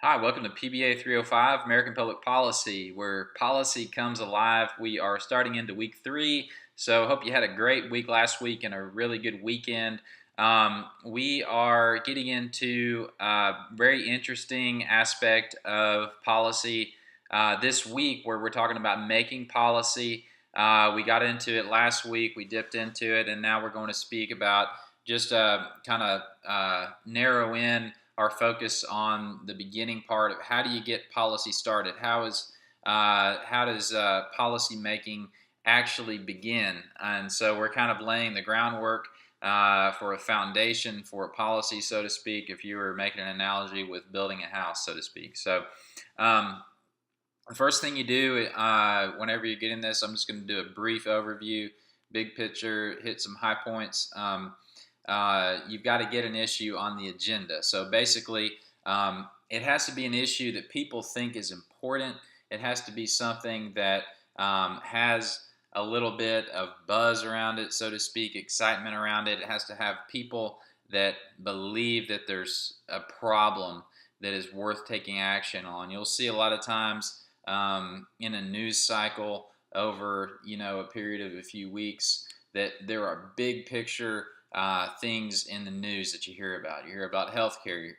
Hi, welcome to PBA 305, American Public Policy, where policy comes alive. We are starting into week 3, so hope you had a great week last week and a really good weekend. We are getting into a very interesting aspect of policy this week where we're talking about making policy. We got into it last week, we dipped into it, and now we're going to speak about just kind of narrow in our focus on the beginning part of how do you get policy started? How does policy making actually begin? And so we're kind of laying the groundwork for a foundation for a policy, so to speak, if you were making an analogy with building a house, so to speak. So the first thing you do whenever you get in this, I'm just going to do a brief overview, big picture, hit some high points. You've got to get an issue on the agenda. So basically, it has to be an issue that people think is important. It has to be something that has a little bit of buzz around it, so to speak, excitement around it. It has to have people that believe that there's a problem that is worth taking action on. You'll see a lot of times in a news cycle over a period of a few weeks that there are big picture things in the news that you hear about. You hear about healthcare.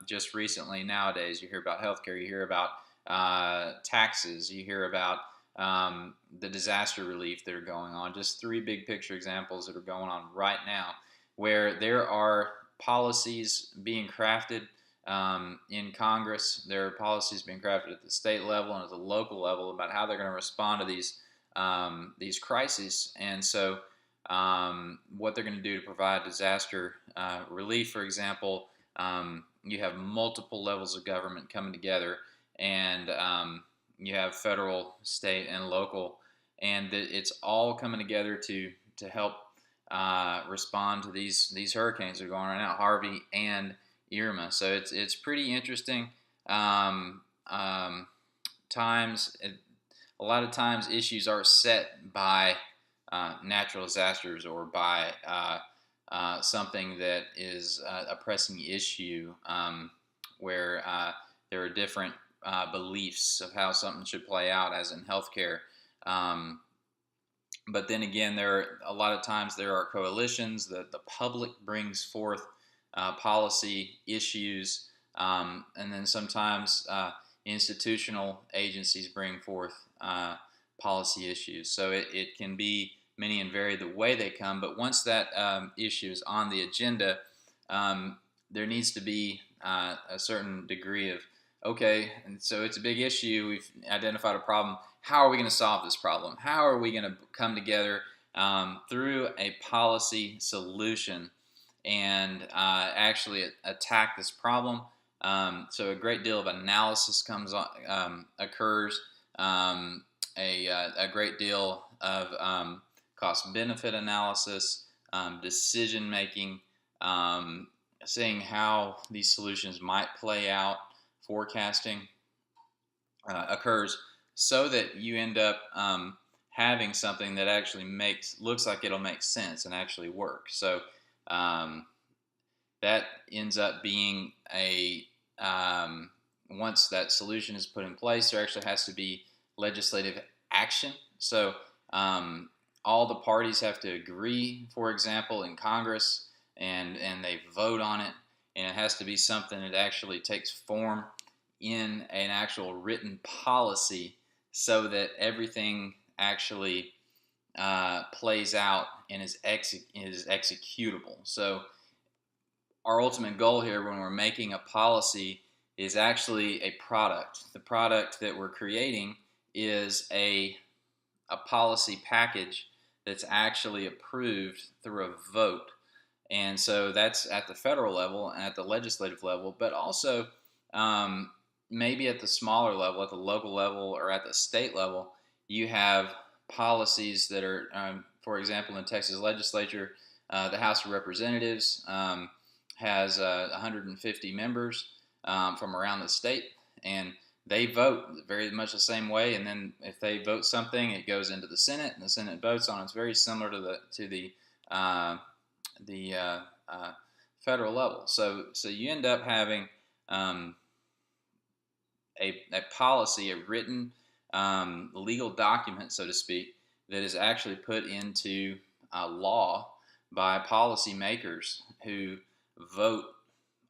Just recently, nowadays, you hear about healthcare. You hear about taxes. You hear about the disaster relief that are going on. Just three big picture examples that are going on right now, where there are policies being crafted in Congress. There are policies being crafted at the state level and at the local level about how they're going to respond to these crises. And so what they're going to do to provide disaster relief, for example. You have multiple levels of government coming together, and you have federal, state, and local, and it's all coming together to help respond to these hurricanes that are going on right now, Harvey and Irma. So it's pretty interesting. Times a lot of times issues are set by natural disasters or by something that is a pressing issue where there are different beliefs of how something should play out, as in healthcare. But then again, a lot of times there are coalitions that the public brings forth policy issues, and then sometimes institutional agencies bring forth policy issues. So it can be many and varied the way they come, but once that issue is on the agenda, there needs to be a certain degree of, okay, and so it's a big issue, we've identified a problem, how are we going to solve this problem? How are we going to come together through a policy solution and actually attack this problem? So a great deal of analysis occurs, a great deal of cost-benefit analysis, decision making, seeing how these solutions might play out, forecasting occurs, so that you end up having something that actually looks like it'll make sense and actually work. So that ends up being once that solution is put in place, there actually has to be legislative action. So all the parties have to agree, for example, in Congress, and they vote on it, and it has to be something that actually takes form in an actual written policy, so that everything actually plays out and is executable. So our ultimate goal here when we're making a policy is actually a product. The product that we're creating is a policy package that's actually approved through a vote. And so that's at the federal level and at the legislative level, but also maybe at the smaller level, at the local level or at the state level, you have policies that are, for example, in the Texas legislature, the House of Representatives has 150 members from around the state, and they vote very much the same way. And then if they vote something, it goes into the Senate, and the Senate votes on it. It's very similar to the federal level. So you end up having a policy, a written legal document, so to speak, that is actually put into law by policymakers who vote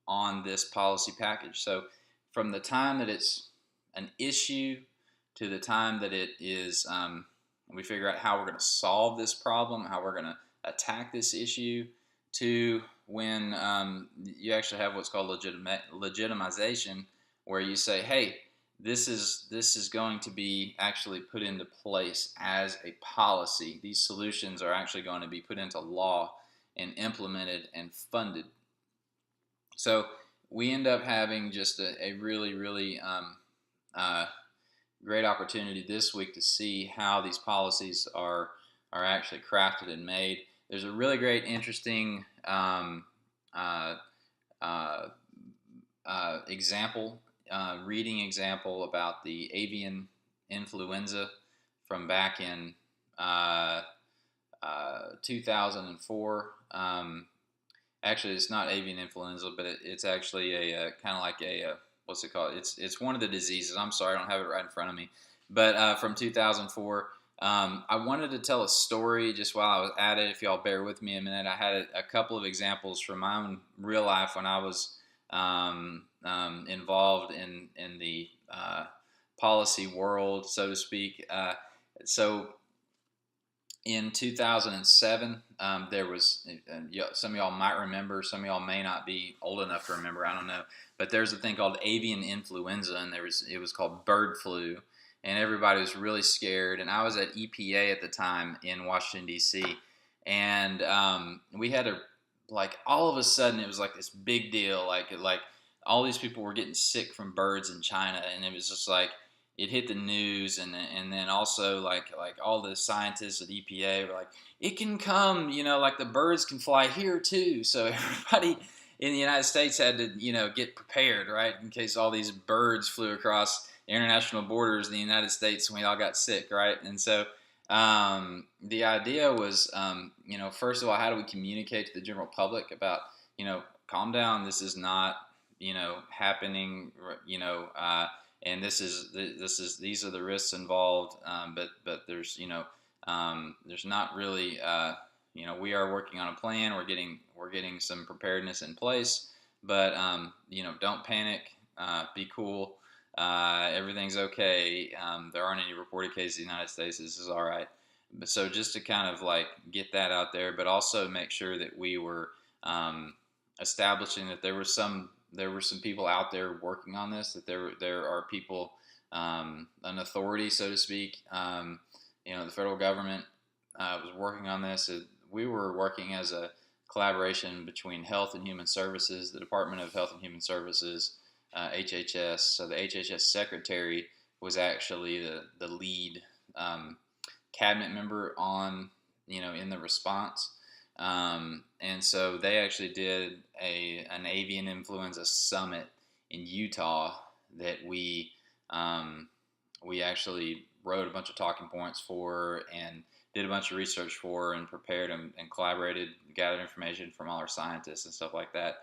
on this policy package. So from the time that it's an issue to the time that it is, we figure out how we're going to solve this problem, how we're going to attack this issue, to when you actually have what's called legitimization, where you say, hey, this is going to be actually put into place as a policy. These solutions are actually going to be put into law and implemented and funded. So we end up having just a really, really great opportunity this week to see how these policies are actually crafted and made. There's a really great, interesting uh, uh, example, reading example about the avian influenza from back in 2004. Actually, it's not avian influenza, but it's actually a kind of like a what's it called? It's one of the diseases. I'm sorry, I don't have it right in front of me. But from 2004, I wanted to tell a story just while I was at it. If y'all bear with me a minute, I had a couple of examples from my own real life when I was involved in the policy world, so to speak. So in 2007, there was, some of y'all might remember, some of y'all may not be old enough to remember, I don't know, but there's a thing called avian influenza, and it was called bird flu, and everybody was really scared. And I was at EPA at the time in Washington, D.C., and we had like, all of a sudden, it was like this big deal, like all these people were getting sick from birds in China, and it was just like, it hit the news, and then also like all the scientists at EPA were like, it can come, like the birds can fly here too. So everybody in the United States had to, get prepared, right, in case all these birds flew across the international borders in the United States and we all got sick, right? And so the idea was, first of all, how do we communicate to the general public about, calm down, this is not, happening, and these are the risks involved, but there's there's not really, we are working on a plan. We're getting some preparedness in place, but don't panic, be cool, everything's okay. There aren't any reported cases in the United States. This is all right. But so just to kind of like get that out there, but also make sure that we were establishing that there were some people out there working on this, that there are people, an authority, so to speak. The federal government was working on this. We were working as a collaboration between Health and Human Services, the Department of Health and Human Services, HHS. So the HHS secretary was actually the lead cabinet member on, in the response. And so they actually did an avian influenza summit in Utah that we actually wrote a bunch of talking points for, and did a bunch of research for, and prepared and collaborated, gathered information from all our scientists and stuff like that.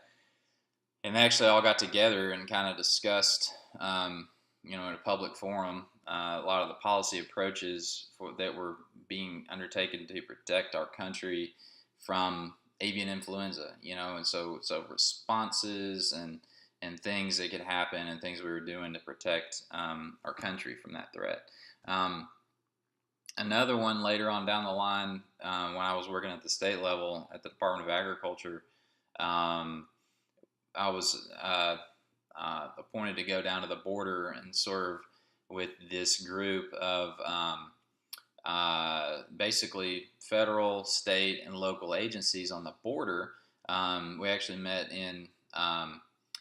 And they actually all got together and kind of discussed, in a public forum, a lot of the policy approaches that were being undertaken to protect our country from avian influenza, and so responses and things that could happen, and things we were doing to protect our country from that threat. Another one later on down the line, when I was working at the state level at the Department of Agriculture, I was appointed to go down to the border and serve with this group of basically federal, state, and local agencies on the border. We actually met in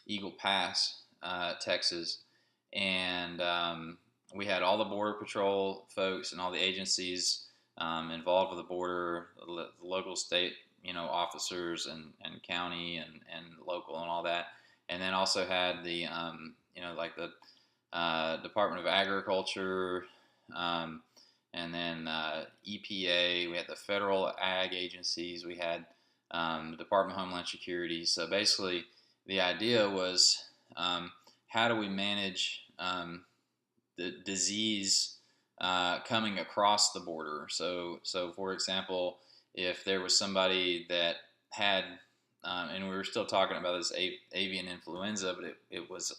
Eagle Pass, Texas, and we had all the Border Patrol folks and all the agencies involved with the border, the local, state, officers, and county and local and all that. And then also had the, like the Department of Agriculture, and then EPA. We had the federal ag agencies. We had the Department of Homeland Security. So basically, the idea was, how do we manage the disease coming across the border. So for example, if there was somebody that had, and we were still talking about this avian influenza, but it was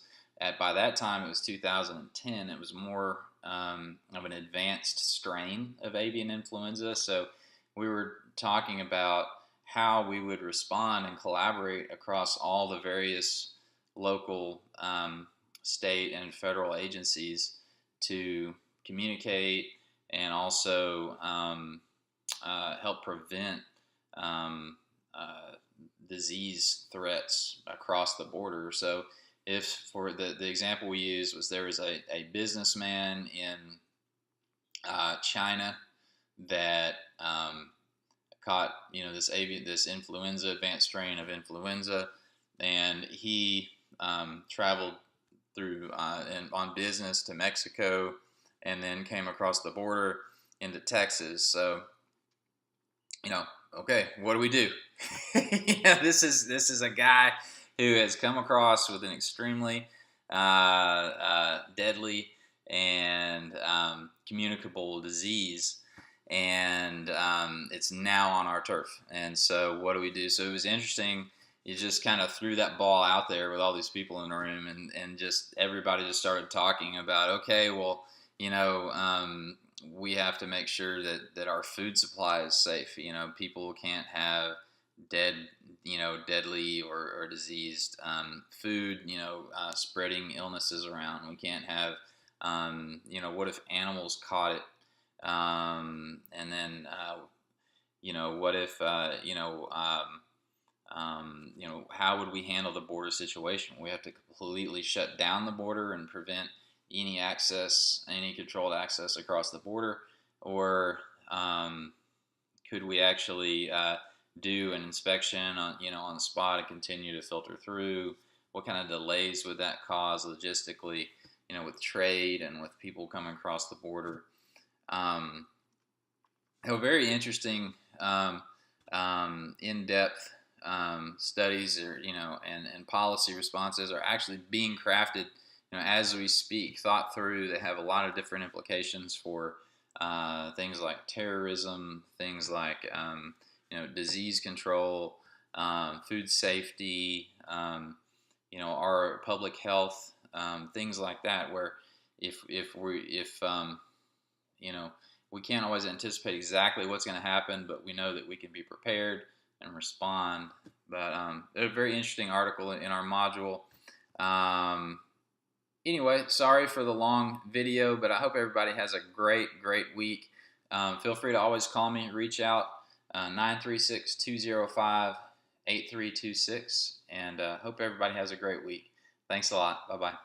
by that time it was 2010. It was more of an advanced strain of avian influenza. So we were talking about how we would respond and collaborate across all the various local, state, and federal agencies to communicate and also help prevent um, disease threats across the border. So, if for the example we used was there was a businessman in China that caught this influenza, advanced strain of influenza, and he traveled through on business to Mexico, and then came across the border into Texas. So, okay, what do we do? This is a guy who has come across with an extremely deadly and communicable disease, and it's now on our turf. And so, what do we do? So it was interesting. You just kind of threw that ball out there with all these people in the room, and just everybody just started talking about, okay, well, we have to make sure that our food supply is safe. People can't have deadly or diseased food, spreading illnesses around. We can't have, what if animals caught it? And then, what if, how would we handle the border situation? We have to completely shut down the border and prevent any controlled access across the border, or could we actually do an inspection on the spot and continue to filter through? What kind of delays would that cause logistically, with trade and with people coming across the border? Very interesting, in-depth studies and policy responses are actually being crafted, as we speak, thought through. They have a lot of different implications for things like terrorism, things like disease control, food safety, our public health, things like that. Where if we can't always anticipate exactly what's going to happen, but we know that we can be prepared and respond. But a very interesting article in our module. Anyway, sorry for the long video, but I hope everybody has a great week. Feel free to always call me, reach out, 936-205-8326, and hope everybody has a great week. Thanks a lot. Bye-bye.